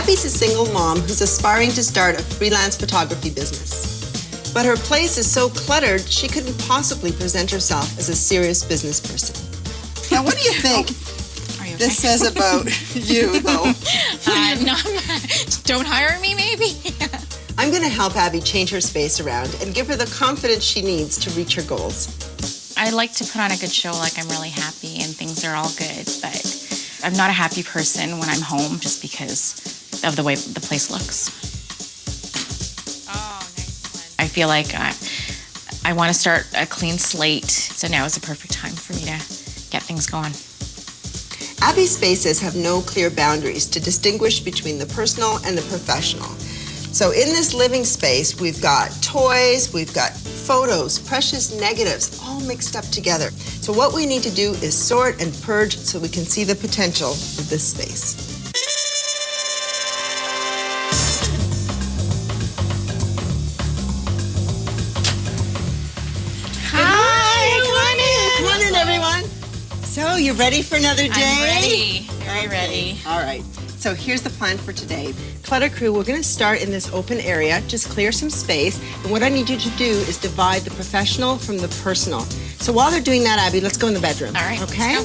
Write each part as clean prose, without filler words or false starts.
Abby's a single mom who's aspiring to start a freelance photography business. But her place is so cluttered, she couldn't possibly present herself as a serious business person. Now, what do you think this says about you, though? No, don't hire me, maybe? I'm going to help Abby change her space around and give her the confidence she needs to reach her goals. I like to put on a good show, like I'm really happy and things are all good, but I'm not a happy person when I'm home just because of the way the place looks. Oh, nice one. I feel like I want to start a clean slate, so now is the perfect time for me to get things going. Abby's spaces have no clear boundaries to distinguish between the personal and the professional. So in this living space, we've got toys, we've got photos, precious negatives, all mixed up together. So what we need to do is sort and purge so we can see the potential of this space. Hi, Come on in, everyone. So you ready for another day? I'm ready, very ready. All right. So here's the plan for today. Clutter Crew, we're going to start in this open area, just clear some space. And what I need you to do is divide the professional from the personal. So while they're doing that, Abby, let's go in the bedroom. All right, okay?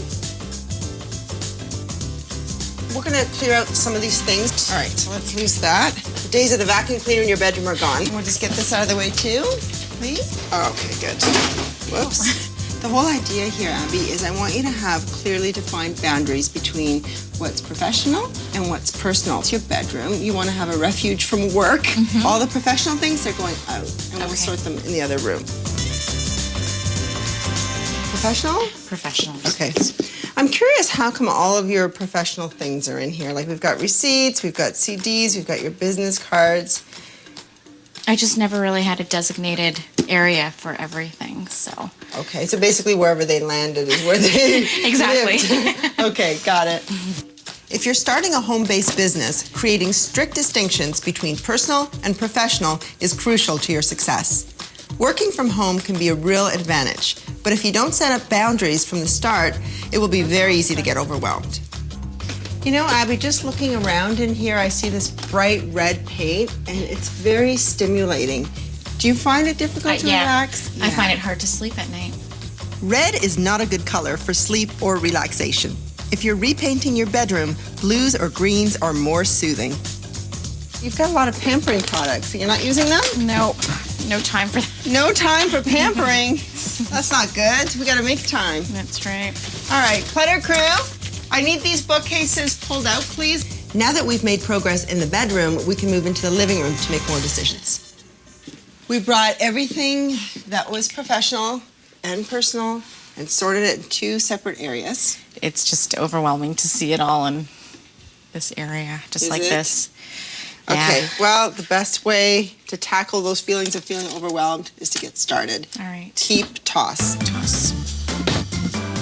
We're going to clear out some of these things. All right, so let's lose that. The days of the vacuum cleaner in your bedroom are gone. We'll just get this out of the way too, please. Okay, good. Whoops. The whole idea here, Abby, is I want you to have clearly defined boundaries between what's professional and what's personal. It's your bedroom. You want to have a refuge from work. Mm-hmm. All the professional things, they're going out, and we'll sort them in the other room. Professional? Professional. Okay. I'm curious, how come all of your professional things are in here? Like, we've got receipts, we've got CDs, we've got your business cards. I just never really had a designated area for everything, so. Okay, so basically wherever they landed is where they Exactly. lived. Okay, got it. If you're starting a home-based business, creating strict distinctions between personal and professional is crucial to your success. Working from home can be a real advantage, but if you don't set up boundaries from the start, it will be very easy to get overwhelmed. You know, Abby, just looking around in here, I see this bright red paint, and it's very stimulating. Do you find it difficult to relax? Yeah, I find it hard to sleep at night. Red is not a good color for sleep or relaxation. If you're repainting your bedroom, blues or greens are more soothing. You've got a lot of pampering products, so you're not using them? Nope, no time for that. No time for pampering? That's not good. We gotta make time. That's right. All right, Clutter Crew, I need these bookcases pulled out, please. Now that we've made progress in the bedroom, we can move into the living room to make more decisions. We brought everything that was professional and personal and sorted it in two separate areas. It's just overwhelming to see it all in this area, just like this. Okay, well, the best way to tackle those feelings of feeling overwhelmed is to get started. All right. Keep, toss. Toss.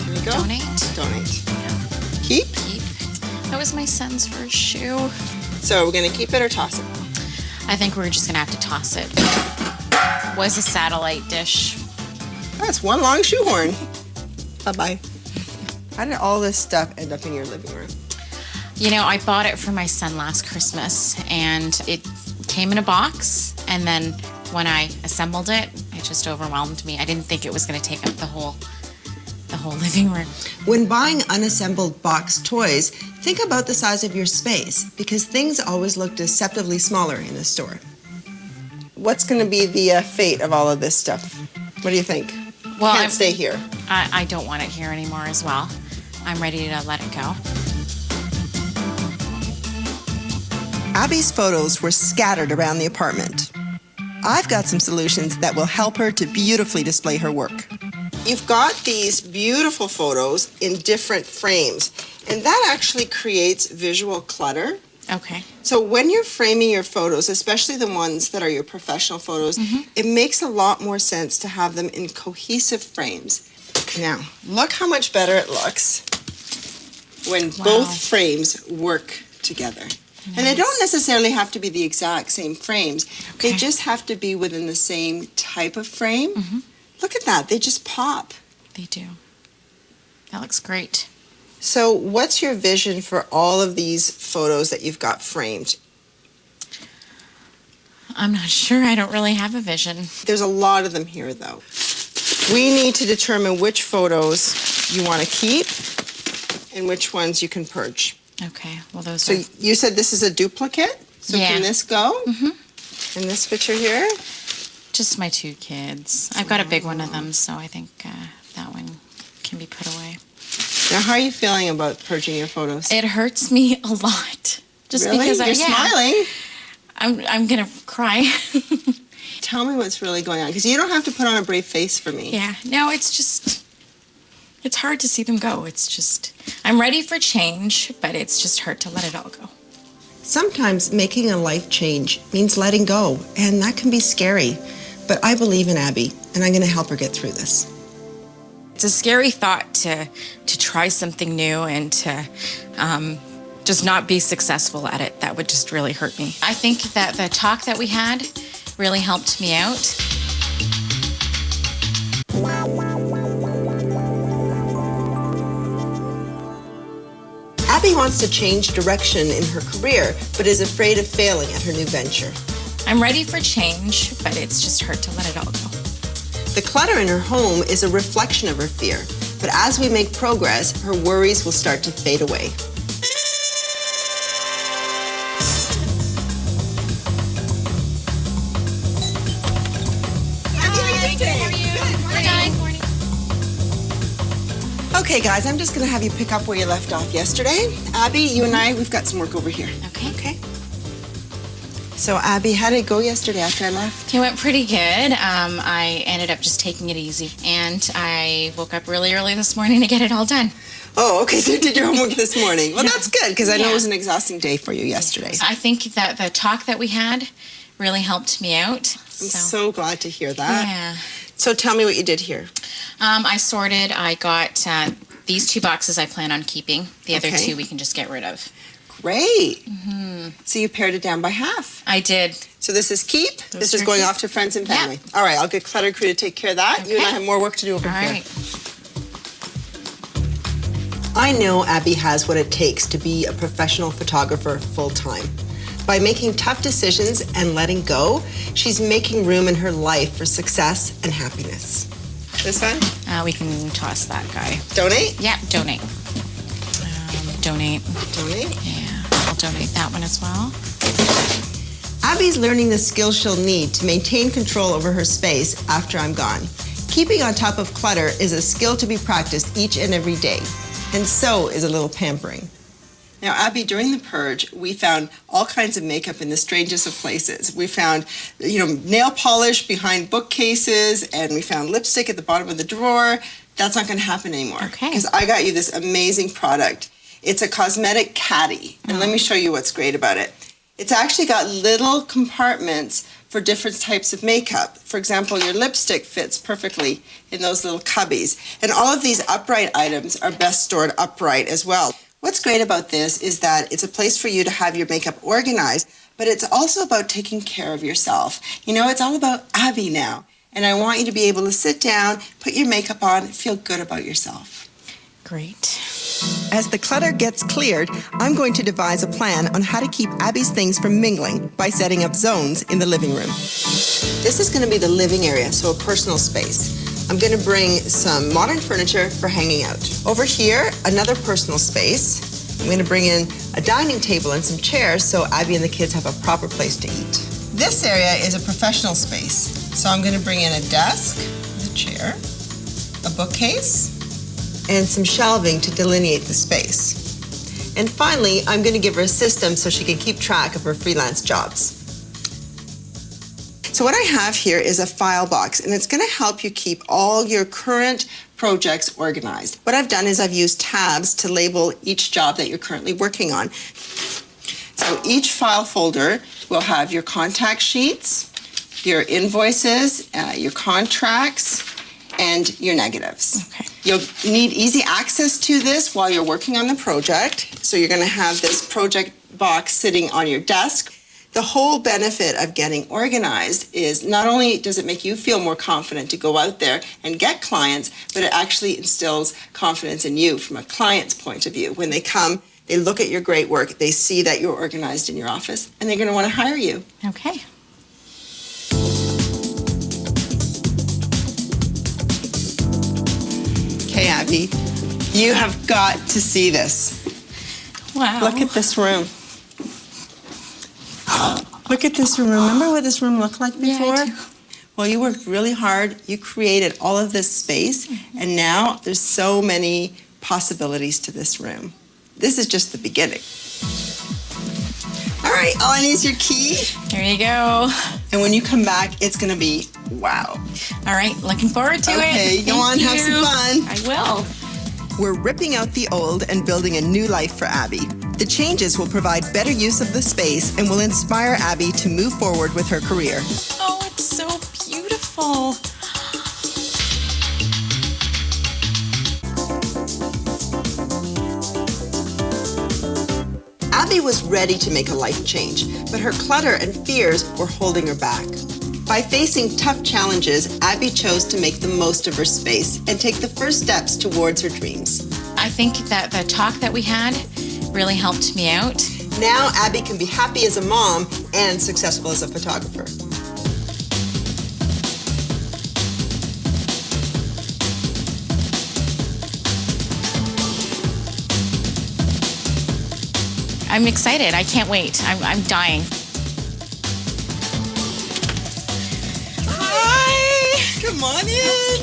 Here we go. Donate. Donate. Yeah. Keep. Keep. That was my son's first shoe. So we're gonna keep it or toss it? I think we're just gonna have to toss it. Was a satellite dish. That's one long shoehorn. Bye-bye. How did all this stuff end up in your living room? You know, I bought it for my son last Christmas, and it came in a box, and then when I assembled it, it just overwhelmed me. I didn't think it was going to take up the whole living room. When buying unassembled box toys, think about the size of your space, because things always look deceptively smaller in a store. What's going to be the fate of all of this stuff? What do you think? Well, Can't stay here. I don't want it here anymore as well. I'm ready to let it go. Abby's photos were scattered around the apartment. I've got some solutions that will help her to beautifully display her work. You've got these beautiful photos in different frames, and that actually creates visual clutter. Okay. So when you're framing your photos, especially the ones that are your professional photos, it makes a lot more sense to have them in cohesive frames. Now, look how much better it looks when both frames work together. Nice. And they don't necessarily have to be the exact same frames. Okay. They just have to be within the same type of frame. Look at that. They just pop. They do. That looks great. So what's your vision for all of these photos that you've got framed? I'm not sure. I don't really have a vision. There's a lot of them here, though. We need to determine which photos you want to keep and which ones you can purge. Okay, well, those So you said this is a duplicate? So Yeah. can this go? Mm-hmm. In this picture here? Just my 2 kids. I've got a big one of them, so I think that one can be put away. Now, how are you feeling about purging your photos? It hurts me a lot. Just Really? because You're smiling. I'm gonna cry. Tell me what's really going on, because you don't have to put on a brave face for me. Yeah, no, it's hard to see them go. It's just, I'm ready for change, but it's just hard to let it all go. Sometimes making a life change means letting go, and that can be scary. But I believe in Abby, and I'm going to help her get through this. It's a scary thought to try something new and to just not be successful at it. That would just really hurt me. I think that the talk that we had really helped me out. Abby wants to change direction in her career, but is afraid of failing at her new venture. I'm ready for change, but it's just hard to let it all go. The clutter in her home is a reflection of her fear, but as we make progress, her worries will start to fade away. Okay, guys, I'm just going to have you pick up where you left off yesterday. Abby, you and I, we've got some work over here. Okay. So, Abby, how did it go yesterday after I left? It went pretty good. I ended up just taking it easy, and I woke up really early this morning to get it all done. Oh, okay, so you did your homework this morning. Well, that's good, because I know it was an exhausting day for you yesterday. I think that the talk that we had really helped me out. I'm so glad to hear that. Yeah. So tell me what you did here. I got these 2 boxes I plan on keeping. The other Okay. 2 we can just get rid of. Great. Mm-hmm. So you pared it down by half. I did. So this is keep. This is are going keep. off to friends and family. Yep. All right, I'll get Clutter Crew to take care of that. You and I Okay. have more work to do over All here. right. I know Abby has what it takes to be a professional photographer full-time. By making tough decisions and letting go, she's making room in her life for success and happiness. This one? We can toss that guy. Donate? Yeah, donate. Donate. Donate. Yeah, I'll donate that one as well. Abby's learning the skills she'll need to maintain control over her space after I'm gone. Keeping on top of clutter is a skill to be practiced each and every day, and so is a little pampering. Now, Abby, during the purge, we found all kinds of makeup in the strangest of places. We found, nail polish behind bookcases, and we found lipstick at the bottom of the drawer. That's not going to happen anymore. Okay. Because I got you this amazing product. It's a cosmetic caddy, and let me show you what's great about it. It's actually got little compartments for different types of makeup. For example, your lipstick fits perfectly in those little cubbies. And all of these upright items are best stored upright as well. What's great about this is that it's a place for you to have your makeup organized, but it's also about taking care of yourself. It's all about Abby now. And I want you to be able to sit down, put your makeup on, and feel good about yourself. Great. As the clutter gets cleared, I'm going to devise a plan on how to keep Abby's things from mingling by setting up zones in the living room. This is going to be the living area, so a personal space. I'm going to bring some modern furniture for hanging out. Over here, another personal space. I'm going to bring in a dining table and some chairs so Abby and the kids have a proper place to eat. This area is a professional space. So I'm going to bring in a desk, a chair, a bookcase, and some shelving to delineate the space. And finally, I'm going to give her a system so she can keep track of her freelance jobs. So what I have here is a file box, and it's going to help you keep all your current projects organized. What I've done is I've used tabs to label each job that you're currently working on. So each file folder will have your contact sheets, your invoices, your contracts, and your negatives. Okay. You'll need easy access to this while you're working on the project. So you're going to have this project box sitting on your desk. The whole benefit of getting organized is not only does it make you feel more confident to go out there and get clients, but it actually instills confidence in you from a client's point of view. When they come, they look at your great work, they see that you're organized in your office, and they're going to want to hire you. Okay. Abby, you have got to see this. Wow. Look at this room. Look at this room. Remember what this room looked like before? Yeah, I do. Well, you worked really hard. You created all of this space, and now there's so many possibilities to this room. This is just the beginning. All right, all I need is your key. Here you go. And when you come back, it's gonna be wow. All right, looking forward to it. Okay, go on, have some fun. I will. We're ripping out the old and building a new life for Abby. The changes will provide better use of the space and will inspire Abby to move forward with her career. Oh, it's so beautiful. Abby was ready to make a life change, but her clutter and fears were holding her back. By facing tough challenges, Abby chose to make the most of her space and take the first steps towards her dreams. I think that the talk that we had really helped me out. Now Abby can be happy as a mom and successful as a photographer. I'm excited. I can't wait. I'm dying. Hi! Come on in.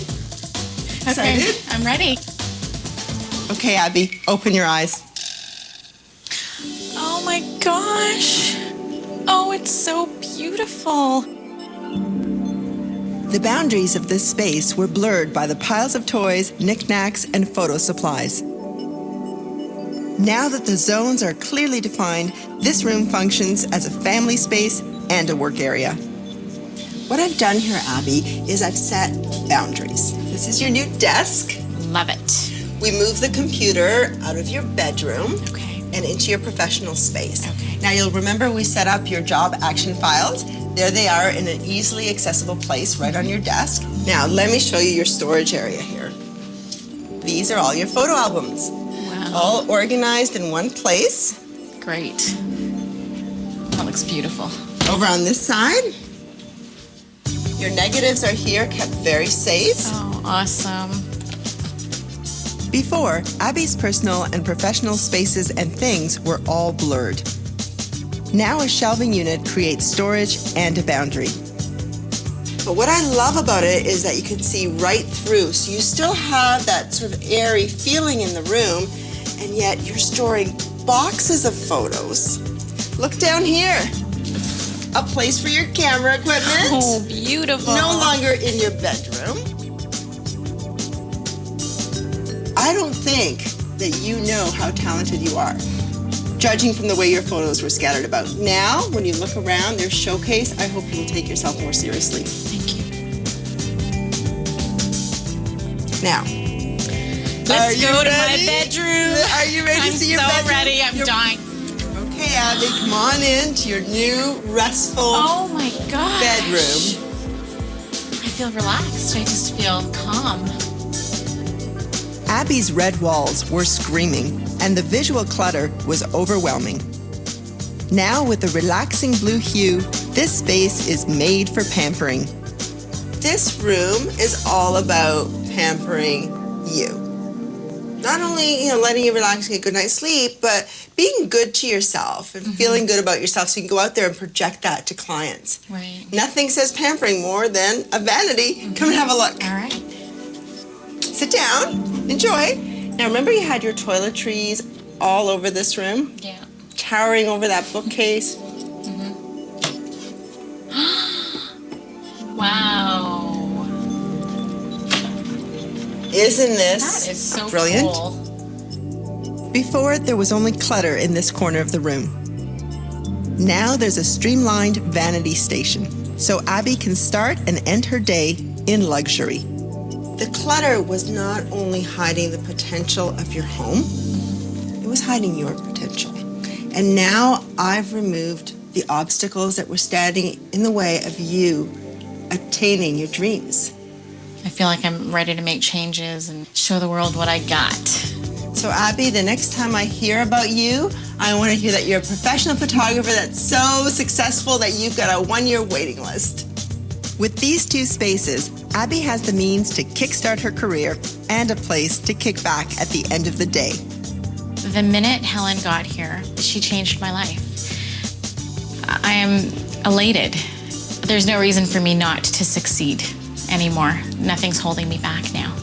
Okay, Excited? I'm ready. Okay, Abby, open your eyes. Oh my gosh. Oh, it's so beautiful. The boundaries of this space were blurred by the piles of toys, knickknacks, and photo supplies. Now that the zones are clearly defined, this room functions as a family space and a work area. What I've done here, Abby, is I've set boundaries. This is your new desk. Love it. We move the computer out of your bedroom Okay. and into your professional space. Okay. Now you'll remember we set up your job action files. There they are in an easily accessible place right on your desk. Now let me show you your storage area here. These are all your photo albums. Wow. All organized in one place. Great. That looks beautiful. Over on this side, your negatives are here, kept very safe. Oh, awesome. Before, Abby's personal and professional spaces and things were all blurred. Now a shelving unit creates storage and a boundary. But what I love about it is that you can see right through, so you still have that sort of airy feeling in the room, and yet you're storing boxes of photos. Look down here. A place for your camera equipment. Oh, beautiful. No longer in your bedroom. I don't think that you know how talented you are, judging from the way your photos were scattered about. Now, when you look around their showcase, I hope you will take yourself more seriously. Thank you. Now, Let's go to my bedroom. Are you ready to see your bedroom? I'm so ready. I'm dying. Okay, Abby, come on in to your new restful Oh my gosh. bedroom. I feel relaxed. I just feel calm. Abby's red walls were screaming, and the visual clutter was overwhelming. Now, with the relaxing blue hue, this space is made for pampering. This room is all about pampering you. Not only, letting you relax and get a good night's sleep, but being good to yourself and feeling good about yourself so you can go out there and project that to clients. Right. Nothing says pampering more than a vanity. Come and have a look. All right. Sit down, enjoy. Now remember you had your toiletries all over this room? Yeah. Towering over that bookcase. Wow. Isn't this That is so brilliant? cool. Before, there was only clutter in this corner of the room. Now there's a streamlined vanity station, so Abby can start and end her day in luxury. The clutter was not only hiding the potential of your home, it was hiding your potential. And now I've removed the obstacles that were standing in the way of you attaining your dreams. I feel like I'm ready to make changes and show the world what I got. So Abby, the next time I hear about you, I want to hear that you're a professional photographer that's so successful that you've got a 1-year waiting list. With these two spaces, Abby has the means to kickstart her career and a place to kick back at the end of the day. The minute Helen got here, she changed my life. I am elated. There's no reason for me not to succeed anymore. Nothing's holding me back now.